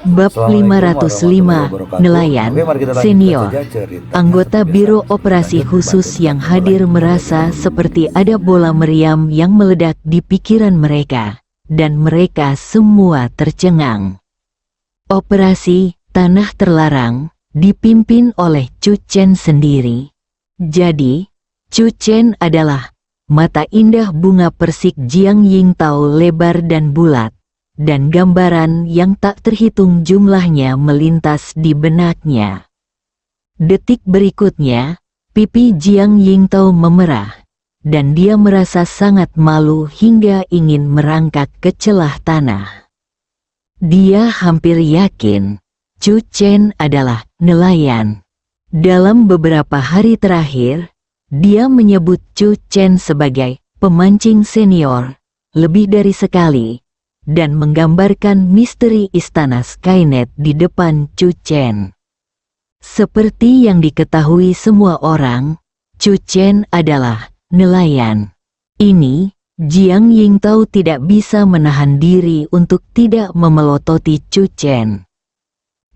Bab Assalamualaikum 505, warahmatullahi wabarakatuh. Nelayan Oke, mari kita lanjutkan Senior. saja cerita. Anggota Biro Operasi Khusus yang hadir merasa seperti ada bola meriam yang meledak di pikiran mereka, dan mereka semua tercengang. Operasi Tanah Terlarang dipimpin oleh Chu Chen sendiri. Jadi, Chu Chen adalah mata indah bunga persik Jiang Yingtao lebar dan bulat, dan gambaran yang tak terhitung jumlahnya melintas di benaknya. Detik berikutnya, pipi Jiang Yingtao memerah, dan dia merasa sangat malu hingga ingin merangkak ke celah tanah. Dia hampir yakin Chu Chen adalah nelayan. Dalam beberapa hari terakhir, dia menyebut Chu Chen sebagai pemancing senior lebih dari sekali, dan menggambarkan misteri istana Skynet di depan Chu Chen. Seperti yang diketahui semua orang, Chu Chen adalah nelayan. Ini, Jiang Yingtao tidak bisa menahan diri untuk tidak memelototi Chu Chen.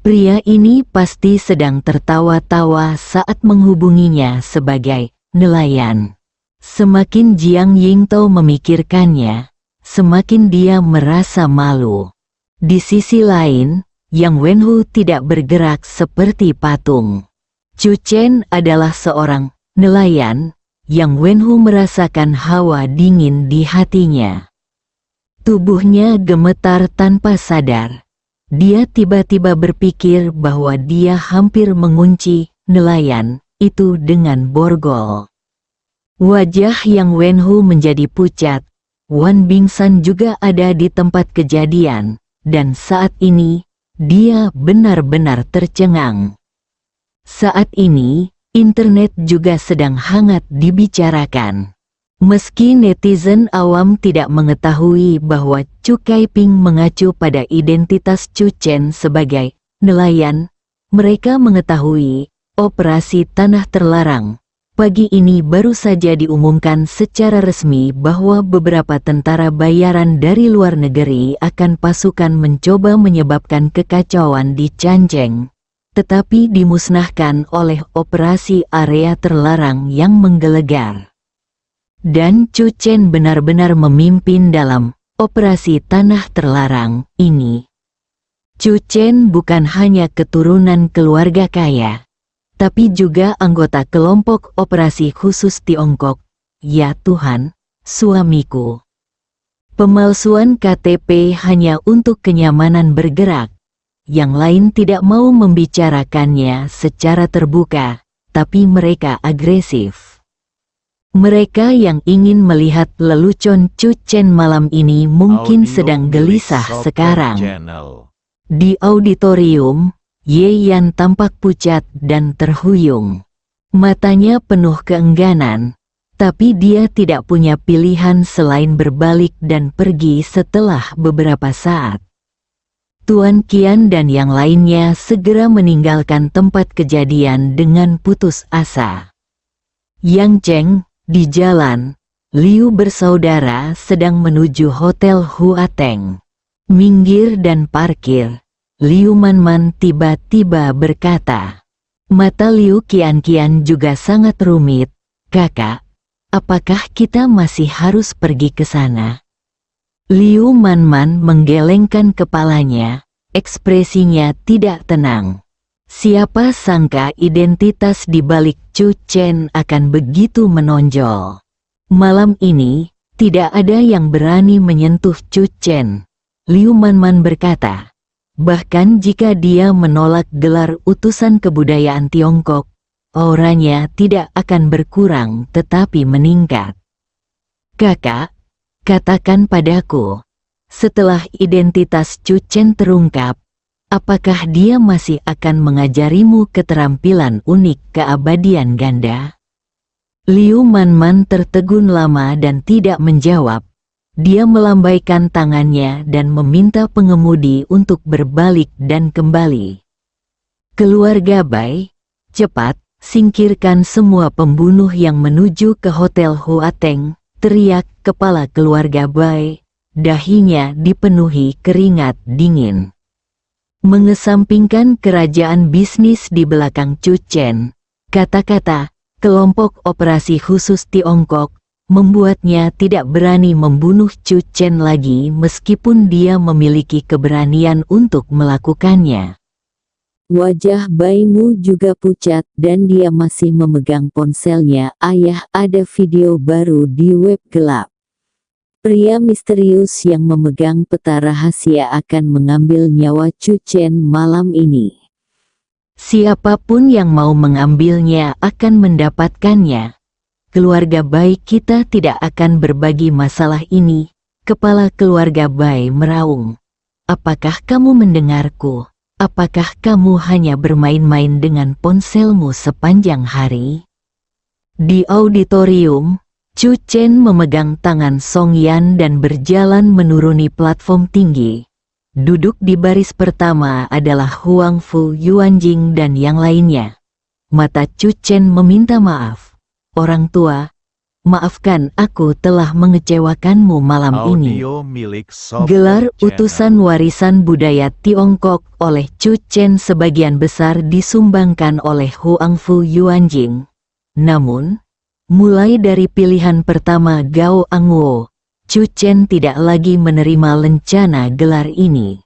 Pria ini pasti sedang tertawa-tawa saat menghubunginya sebagai nelayan. Semakin Jiang Yingtao memikirkannya, semakin dia merasa malu. Di sisi lain, Yang Wenhu tidak bergerak seperti patung. Chu Chen adalah seorang nelayan. Yang Wenhu merasakan hawa dingin di hatinya. Tubuhnya gemetar tanpa sadar. Dia tiba-tiba berpikir bahwa dia hampir mengunci nelayan itu dengan borgol. Wajah Yang Wenhu menjadi pucat. Wan Bingsan juga ada di tempat kejadian, dan saat ini, dia benar-benar tercengang. Saat ini, internet juga sedang hangat dibicarakan. Meski netizen awam tidak mengetahui bahwa Chu Kaiping mengacu pada identitas Chu Chen sebagai nelayan, mereka mengetahui operasi Tanah Terlarang. Pagi ini baru saja diumumkan secara resmi bahwa beberapa tentara bayaran dari luar negeri akan pasukan mencoba menyebabkan kekacauan di Changcheng, tetapi dimusnahkan oleh operasi area terlarang yang menggelegar. Dan Chu Chen benar-benar memimpin dalam operasi Tanah Terlarang ini. Chu Chen bukan hanya keturunan keluarga kaya, tapi juga anggota kelompok operasi khusus Tiongkok. Ya Tuhan, suamiku. Pemalsuan KTP hanya untuk kenyamanan bergerak. Yang lain tidak mau membicarakannya secara terbuka, tapi mereka agresif. Mereka yang ingin melihat lelucon Chu Chen malam ini mungkin sedang gelisah sekarang. Di auditorium, Ye Yan tampak pucat dan terhuyung. Matanya penuh keengganan, tapi dia tidak punya pilihan selain berbalik dan pergi setelah beberapa saat. Tuan Qian dan yang lainnya segera meninggalkan tempat kejadian dengan putus asa. Yang Cheng, di jalan, Liu bersaudara sedang menuju Hotel Huateng. Minggir dan parkir. Liu Manman tiba-tiba berkata. Mata Liu Qian juga sangat rumit. Kakak, apakah kita masih harus pergi ke sana? Liu Manman menggelengkan kepalanya, ekspresinya tidak tenang. Siapa sangka identitas di balik Chu Chen akan begitu menonjol. Malam ini, tidak ada yang berani menyentuh Chu Chen. Liu Manman berkata. Bahkan jika dia menolak gelar utusan kebudayaan Tiongkok, auranya tidak akan berkurang tetapi meningkat. Kakak, katakan padaku, setelah identitas Chu Chen terungkap, apakah dia masih akan mengajarimu keterampilan unik keabadian ganda? Liu Manman tertegun lama dan tidak menjawab. Dia melambaikan tangannya dan meminta pengemudi untuk berbalik dan kembali. Keluarga Bai, cepat, singkirkan semua pembunuh yang menuju ke Hotel Huateng, teriak kepala keluarga Bai. Dahinya dipenuhi keringat dingin. Mengesampingkan kerajaan bisnis di belakang Chu Chen, kata-kata kelompok operasi khusus Tiongkok membuatnya tidak berani membunuh Chu Chen lagi meskipun dia memiliki keberanian untuk melakukannya. Wajah Baimu juga pucat dan dia masih memegang ponselnya. Ayah, ada video baru di web gelap. Pria misterius yang memegang peta rahasia akan mengambil nyawa Chu Chen malam ini. Siapapun yang mau mengambilnya akan mendapatkannya. Keluarga Bai kita tidak akan berbagi masalah ini. Kepala keluarga Bai meraung. Apakah kamu mendengarku? Apakah kamu hanya bermain-main dengan ponselmu sepanjang hari? Di auditorium, Chu Chen memegang tangan Song Yan dan berjalan menuruni platform tinggi. Duduk di baris pertama adalah Huang Fu Yuanjing dan yang lainnya. Mata Chu Chen meminta maaf. Orang tua, maafkan aku telah mengecewakanmu malam ini. Gelar utusan warisan budaya Tiongkok oleh Chu Chen sebagian besar disumbangkan oleh Huang Fu Yuanjing. Namun, mulai dari pilihan pertama Gao Angwo, Chu Chen tidak lagi menerima lencana gelar ini.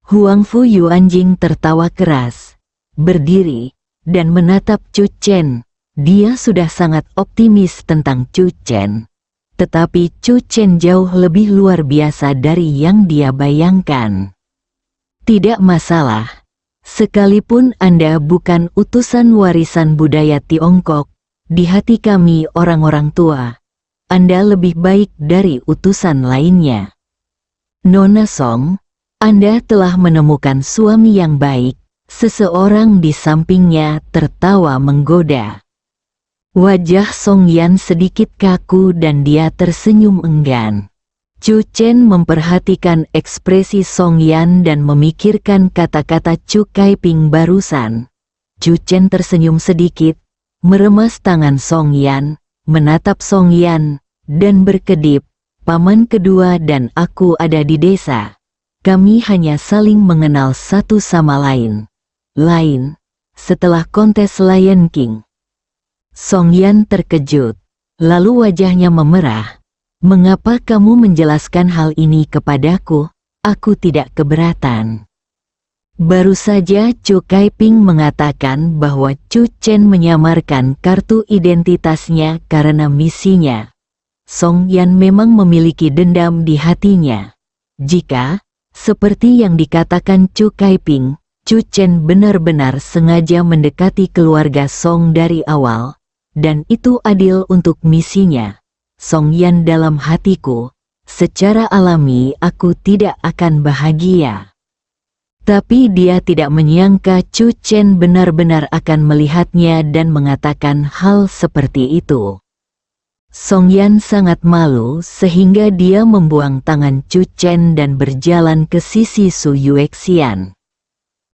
Huang Fu Yuanjing tertawa keras, berdiri, dan menatap Chu Chen. Dia sudah sangat optimis tentang Chu Chen. Tetapi Chu Chen jauh lebih luar biasa dari yang dia bayangkan. Tidak masalah. Sekalipun Anda bukan utusan warisan budaya Tiongkok, di hati kami orang-orang tua, Anda lebih baik dari utusan lainnya. Nona Song, Anda telah menemukan suami yang baik. Seseorang di sampingnya tertawa menggoda. Wajah Song Yan sedikit kaku dan dia tersenyum enggan. Chu Chen memperhatikan ekspresi Song Yan dan memikirkan kata-kata Chu Kaiping barusan. Chu Chen tersenyum sedikit, meremas tangan Song Yan, menatap Song Yan, dan berkedip, paman kedua dan aku ada di desa. Kami hanya saling mengenal satu sama lain. Setelah kontes Lion King. Song Yan terkejut, lalu wajahnya memerah. Mengapa kamu menjelaskan hal ini kepadaku? Aku tidak keberatan. Baru saja Chu Kaiping mengatakan bahwa Chu Chen menyamarkan kartu identitasnya karena misinya. Song Yan memang memiliki dendam di hatinya. Jika, seperti yang dikatakan Chu Kaiping, Chu Chen benar-benar sengaja mendekati keluarga Song dari awal, dan itu adil untuk misinya. Song Yan dalam hatiku, secara alami aku tidak akan bahagia. Tapi dia tidak menyangka Chu Chen benar-benar akan melihatnya dan mengatakan hal seperti itu. Song Yan sangat malu sehingga dia membuang tangan Chu Chen dan berjalan ke sisi Su Yuexian.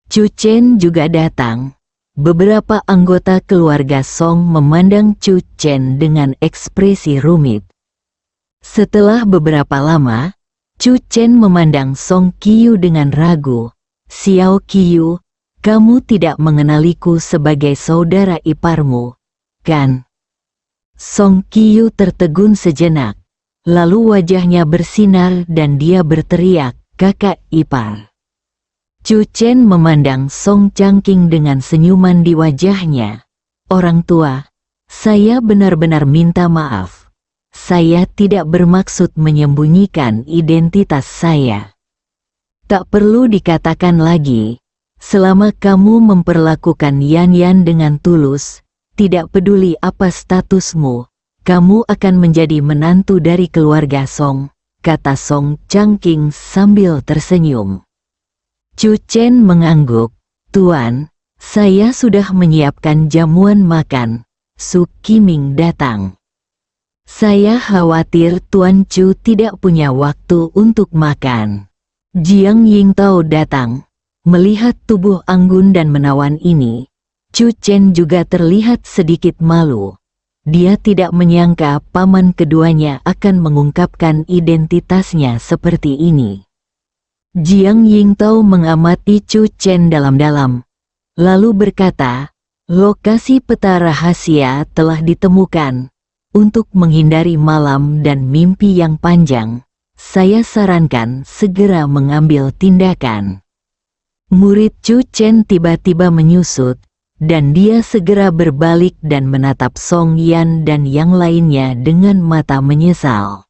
Chu Chen juga datang. Beberapa anggota keluarga Song memandang Chu Chen dengan ekspresi rumit. Setelah beberapa lama, Chu Chen memandang Song Qiu dengan ragu. Xiao Qiu, kamu tidak mengenaliku sebagai saudara iparmu, kan? Song Qiu tertegun sejenak. Lalu wajahnya bersinar dan dia berteriak, kakak ipar. Chu Chen memandang Song Changqing dengan senyuman di wajahnya. Orang tua, saya benar-benar minta maaf. Saya tidak bermaksud menyembunyikan identitas saya. Tak perlu dikatakan lagi, selama kamu memperlakukan Yan Yan dengan tulus, tidak peduli apa statusmu, kamu akan menjadi menantu dari keluarga Song, kata Song Changqing sambil tersenyum. Chu Chen mengangguk, Tuan, saya sudah menyiapkan jamuan makan, Su Qiming datang. Saya khawatir Tuan Chu tidak punya waktu untuk makan. Jiang Yingtao datang. Melihat tubuh anggun dan menawan ini, Chu Chen juga terlihat sedikit malu. Dia tidak menyangka paman keduanya akan mengungkapkan identitasnya seperti ini. Jiang Yingtao mengamati Chu Chen dalam-dalam, lalu berkata, lokasi peta rahasia telah ditemukan. Untuk menghindari malam dan mimpi yang panjang, saya sarankan segera mengambil tindakan. Murid Chu Chen tiba-tiba menyusut, dan dia segera berbalik dan menatap Song Yan dan yang lainnya dengan mata menyesal.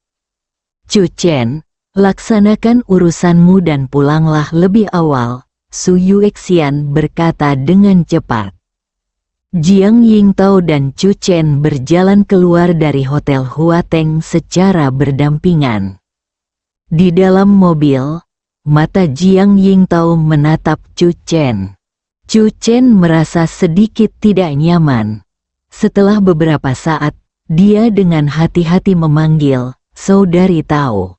Chu Chen, laksanakan urusanmu dan pulanglah lebih awal, Su Yuexian berkata dengan cepat. Jiang Yingtao dan Chu Chen berjalan keluar dari Hotel Huateng secara berdampingan. Di dalam mobil, mata Jiang Yingtao menatap Chu Chen. Chu Chen merasa sedikit tidak nyaman. Setelah beberapa saat, dia dengan hati-hati memanggil, "Saudari Tao."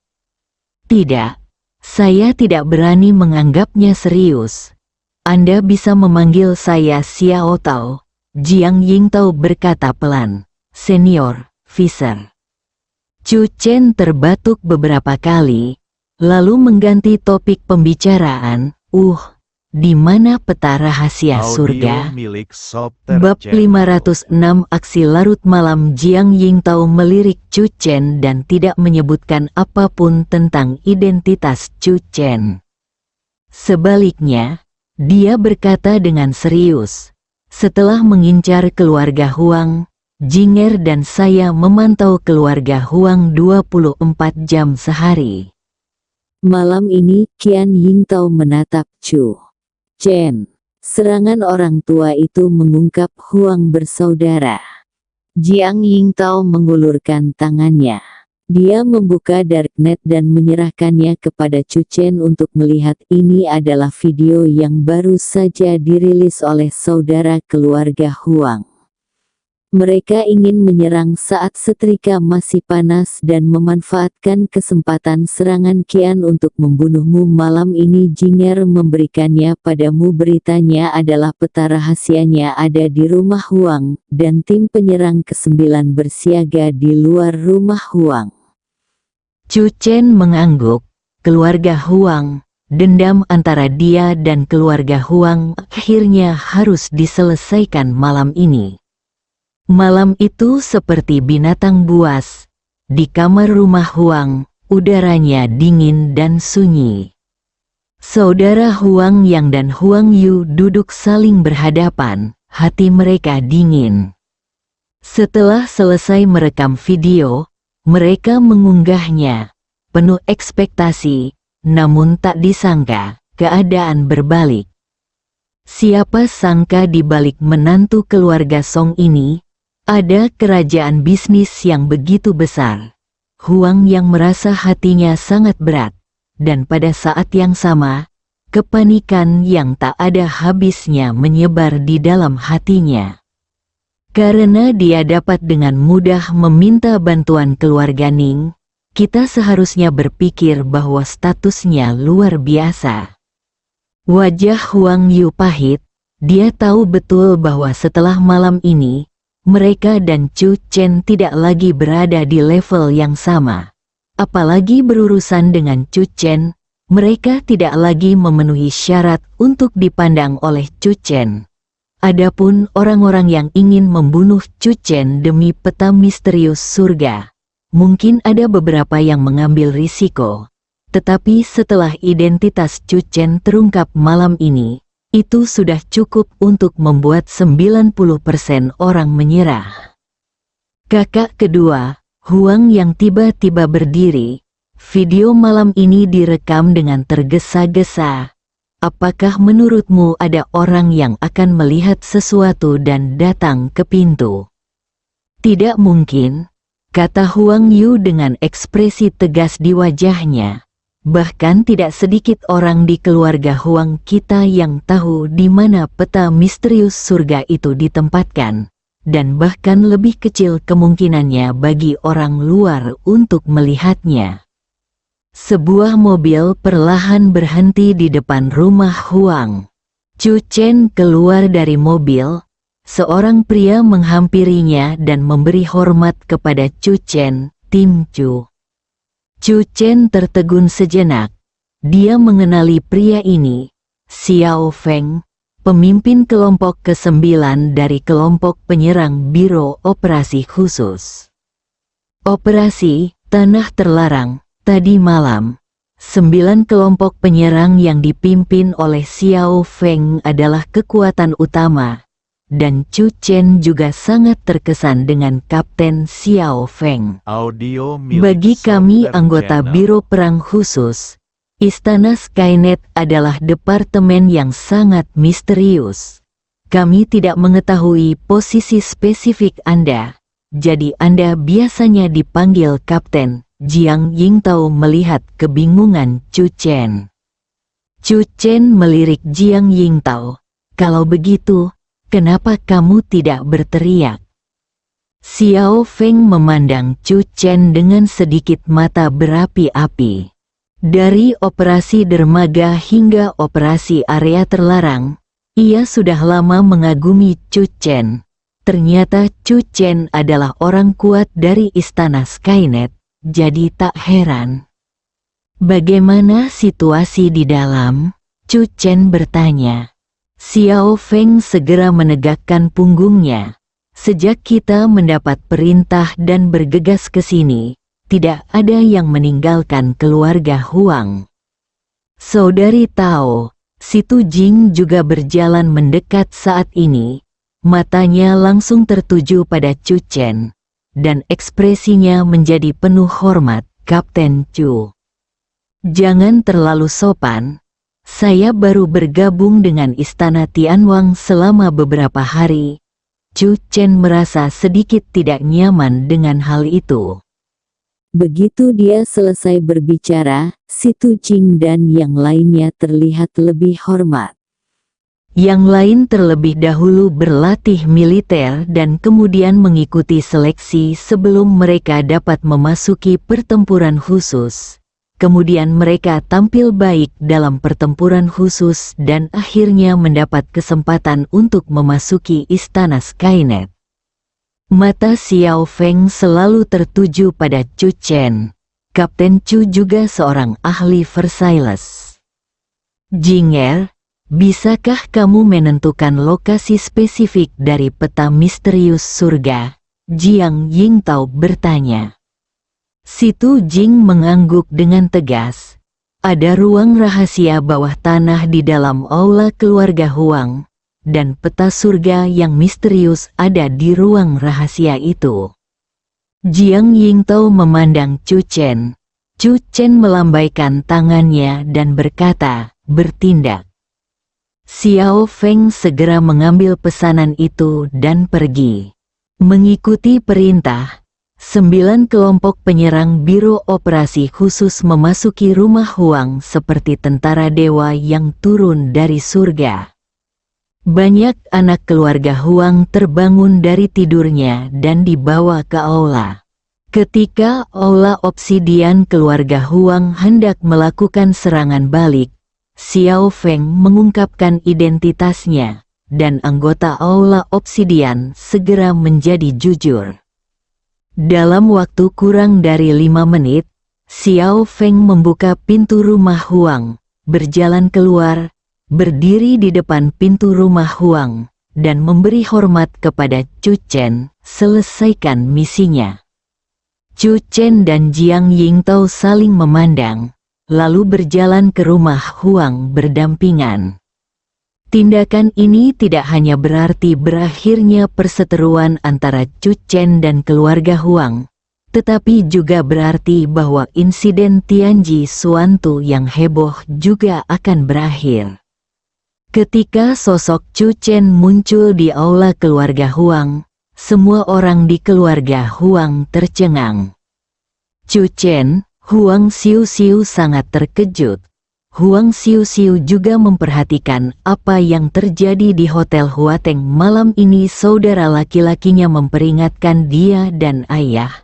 "Tidak, saya tidak berani menganggapnya serius. Anda bisa memanggil saya Xiao Tao." Jiang Yingtao berkata pelan, "Senior Fisher." Chu Chen terbatuk beberapa kali, lalu mengganti topik pembicaraan, di mana peta rahasia surga?" Bab 506 Aksi Larut Malam. Jiang Yingtao melirik Chu Chen dan tidak menyebutkan apapun tentang identitas Chu Chen. Sebaliknya, dia berkata dengan serius, "Setelah mengincar keluarga Huang, Jinger dan saya memantau keluarga Huang 24 jam sehari." Malam ini Qian Yingtao menatap Chu Chen. Serangan orang tua itu mengungkap Huang bersaudara. Jiang Yingtao mengulurkan tangannya. Dia membuka darknet dan menyerahkannya kepada Chu Chen untuk melihat. Ini adalah video yang baru saja dirilis oleh saudara keluarga Huang. Mereka ingin menyerang saat setrika masih panas dan memanfaatkan kesempatan serangan Qian untuk membunuhmu. Malam ini Jinger memberikannya padamu. Beritanya adalah peta rahasianya ada di rumah Huang, dan tim penyerang ke-9 bersiaga di luar rumah Huang. Chu Chen mengangguk. Keluarga Huang, dendam antara dia dan keluarga Huang akhirnya harus diselesaikan malam ini. Malam itu seperti binatang buas. Di kamar rumah Huang, udaranya dingin dan sunyi. Saudara Huang Yang dan Huang Yu duduk saling berhadapan, hati mereka dingin. Setelah selesai merekam video, mereka mengunggahnya, penuh ekspektasi, namun tak disangka, keadaan berbalik. Siapa sangka di balik menantu keluarga Song ini, ada kerajaan bisnis yang begitu besar. Huang Yang merasa hatinya sangat berat, dan pada saat yang sama, kepanikan yang tak ada habisnya menyebar di dalam hatinya. Karena dia dapat dengan mudah meminta bantuan keluarga Ning, kita seharusnya berpikir bahwa statusnya luar biasa. Wajah Huang Yu pahit, dia tahu betul bahwa setelah malam ini, mereka dan Chu Chen tidak lagi berada di level yang sama. Apalagi berurusan dengan Chu Chen, mereka tidak lagi memenuhi syarat untuk dipandang oleh Chu Chen. Adapun orang-orang yang ingin membunuh Chu Chen demi peta misterius surga, mungkin ada beberapa yang mengambil risiko. Tetapi setelah identitas Chu Chen terungkap malam ini, itu sudah cukup untuk membuat 90% orang menyerah. Kakak kedua, Huang Yang tiba-tiba berdiri. Video malam ini direkam dengan tergesa-gesa. Apakah menurutmu ada orang yang akan melihat sesuatu dan datang ke pintu? Tidak mungkin, kata Huang Yu dengan ekspresi tegas di wajahnya. Bahkan tidak sedikit orang di keluarga Huang kita yang tahu di mana peta misterius surga itu ditempatkan, dan bahkan lebih kecil kemungkinannya bagi orang luar untuk melihatnya. Sebuah mobil perlahan berhenti di depan rumah Huang. Chu Chen keluar dari mobil. Seorang pria menghampirinya dan memberi hormat kepada Chu Chen, Tim Chu. Chu Chen tertegun sejenak. Dia mengenali pria ini, Xiao Feng, pemimpin kelompok ke-9 dari kelompok penyerang Biro Operasi Khusus. Operasi Tanah Terlarang. Tadi malam, 9 kelompok penyerang yang dipimpin oleh Xiao Feng adalah kekuatan utama, dan Chu Chen juga sangat terkesan dengan Kapten Xiao Feng. Audio milik Bagi kami Southern anggota Channel. Biro Perang Khusus, Istana Skynet adalah departemen yang sangat misterius. Kami tidak mengetahui posisi spesifik Anda, jadi Anda biasanya dipanggil Kapten. Jiang Yingtao melihat kebingungan Chu Chen. Chu Chen melirik Jiang Yingtao. Kalau begitu, kenapa kamu tidak berteriak? Xiao Feng memandang Chu Chen dengan sedikit mata berapi-api. Dari operasi dermaga hingga operasi area terlarang, ia sudah lama mengagumi Chu Chen. Ternyata Chu Chen adalah orang kuat dari Istana Skynet. Jadi tak heran. Bagaimana situasi di dalam? Chu Chen bertanya. Xiao Feng segera menegakkan punggungnya. Sejak kita mendapat perintah dan bergegas ke sini, tidak ada yang meninggalkan keluarga Huang. Saudari Tao, Situ Jing juga berjalan mendekat saat ini. Matanya langsung tertuju pada Chu Chen. Dan ekspresinya menjadi penuh hormat, Kapten Chu. Jangan terlalu sopan. Saya baru bergabung dengan Istana Tianwang selama beberapa hari. Chu Chen merasa sedikit tidak nyaman dengan hal itu. Begitu dia selesai berbicara, Situ Jing dan yang lainnya terlihat lebih hormat. Yang lain terlebih dahulu berlatih militer dan kemudian mengikuti seleksi sebelum mereka dapat memasuki pertempuran khusus. Kemudian mereka tampil baik dalam pertempuran khusus dan akhirnya mendapat kesempatan untuk memasuki Istana Skynet. Mata Xiao Feng selalu tertuju pada Chu Chen. Kapten Chu juga seorang ahli Versailles. Jinger, bisakah kamu menentukan lokasi spesifik dari peta misterius surga? Jiang Yingtao bertanya. Situ Jing mengangguk dengan tegas. Ada ruang rahasia bawah tanah di dalam aula keluarga Huang, dan peta surga yang misterius ada di ruang rahasia itu. Jiang Yingtao memandang Chu Chen. Chu Chen melambaikan tangannya dan berkata, bertindak. Xiao Feng segera mengambil pesanan itu dan pergi. Mengikuti perintah, 9 kelompok penyerang Biro Operasi Khusus memasuki rumah Huang seperti tentara dewa yang turun dari surga. Banyak anak keluarga Huang terbangun dari tidurnya dan dibawa ke aula. Ketika aula obsidian keluarga Huang hendak melakukan serangan balik, Xiao Feng mengungkapkan identitasnya, dan anggota aula obsidian segera menjadi jujur. Dalam waktu kurang dari 5 menit, Xiao Feng membuka pintu rumah Huang, berjalan keluar, berdiri di depan pintu rumah Huang, dan memberi hormat kepada Chu Chen, selesaikan misinya. Chu Chen dan Jiang Yingtao saling memandang, lalu berjalan ke rumah Huang berdampingan. Tindakan ini tidak hanya berarti berakhirnya perseteruan antara Chu Chen dan keluarga Huang, tetapi juga berarti bahwa insiden Tianji Suantu yang heboh juga akan berakhir. Ketika sosok Chu Chen muncul di aula keluarga Huang, semua orang di keluarga Huang tercengang. Chu Chen, Huang Xiu-Xiu sangat terkejut. Huang Xiu-Xiu juga memperhatikan apa yang terjadi di Hotel Huateng malam ini. Saudara laki-lakinya memperingatkan dia dan ayah.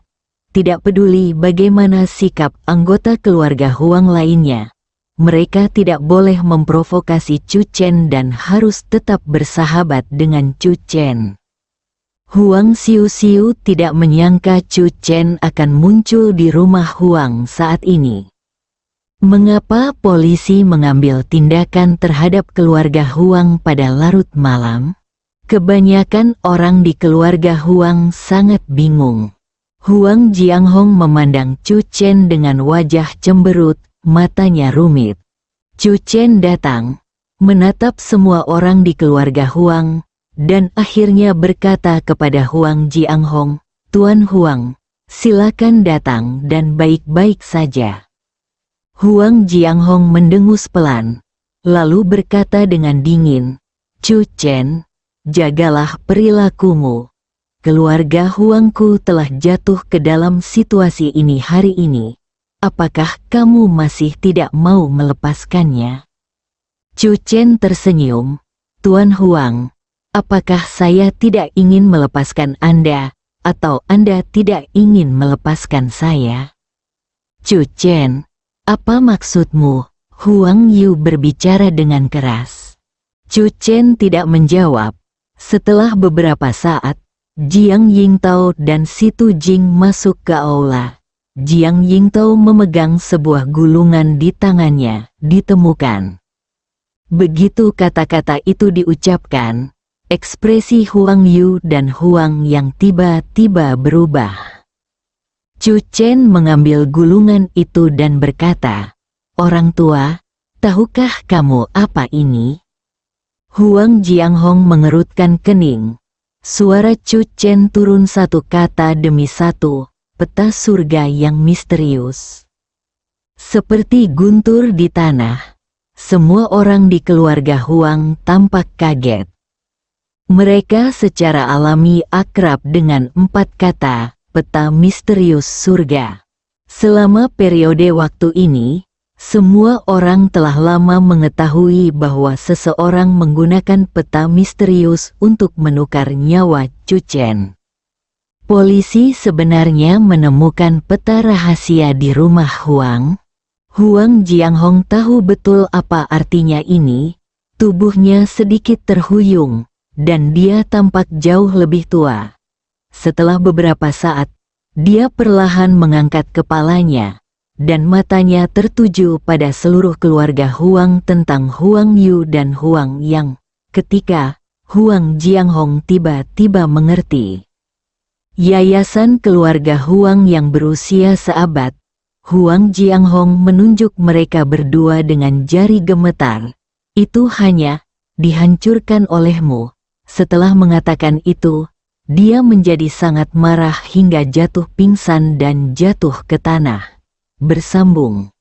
Tidak peduli bagaimana sikap anggota keluarga Huang lainnya, mereka tidak boleh memprovokasi Chu Chen dan harus tetap bersahabat dengan Chu Chen. Huang Xiu-Xiu tidak menyangka Chu Chen akan muncul di rumah Huang saat ini. Mengapa polisi mengambil tindakan terhadap keluarga Huang pada larut malam? Kebanyakan orang di keluarga Huang sangat bingung. Huang Jianghong memandang Chu Chen dengan wajah cemberut, matanya rumit. Chu Chen datang, menatap semua orang di keluarga Huang, dan akhirnya berkata kepada Huang Jianghong, "Tuan Huang, silakan datang dan baik-baik saja." Huang Jianghong mendengus pelan, lalu berkata dengan dingin, "Chu Chen, jagalah perilakumu. Keluarga Huangku telah jatuh ke dalam situasi ini hari ini. Apakah kamu masih tidak mau melepaskannya?" Chu Chen tersenyum, "Tuan Huang, apakah saya tidak ingin melepaskan Anda, atau Anda tidak ingin melepaskan saya?" "Chu Chen, apa maksudmu?" Huang Yu berbicara dengan keras. Chu Chen tidak menjawab. Setelah beberapa saat, Jiang Yingtao dan Situ Jing masuk ke aula. Jiang Yingtao memegang sebuah gulungan di tangannya, ditemukan. Begitu kata-kata itu diucapkan, ekspresi Huang Yu dan Huang yang tiba-tiba berubah. Chu Chen mengambil gulungan itu dan berkata, "Orang tua, tahukah kamu apa ini?" Huang Jianghong mengerutkan kening. Suara Chu Chen turun satu kata demi satu, "Peta surga yang misterius." Seperti guntur di tanah, semua orang di keluarga Huang tampak kaget. Mereka secara alami akrab dengan 4 kata, "Peta misterius surga." Selama periode waktu ini, semua orang telah lama mengetahui bahwa seseorang menggunakan peta misterius untuk menukar nyawa Chu Chen. Polisi sebenarnya menemukan peta rahasia di rumah Huang. Huang Jianghong tahu betul apa artinya ini. Tubuhnya sedikit terhuyung, dan dia tampak jauh lebih tua. Setelah beberapa saat, dia perlahan mengangkat kepalanya, dan matanya tertuju pada seluruh keluarga Huang tentang Huang Yu dan Huang Yang. Ketika Huang Jianghong tiba-tiba mengerti. Yayasan keluarga Huang yang berusia seabad, Huang Jianghong menunjuk mereka berdua dengan jari gemetar. "Itu hanya dihancurkan olehmu." Setelah mengatakan itu, dia menjadi sangat marah hingga jatuh pingsan dan jatuh ke tanah. Bersambung.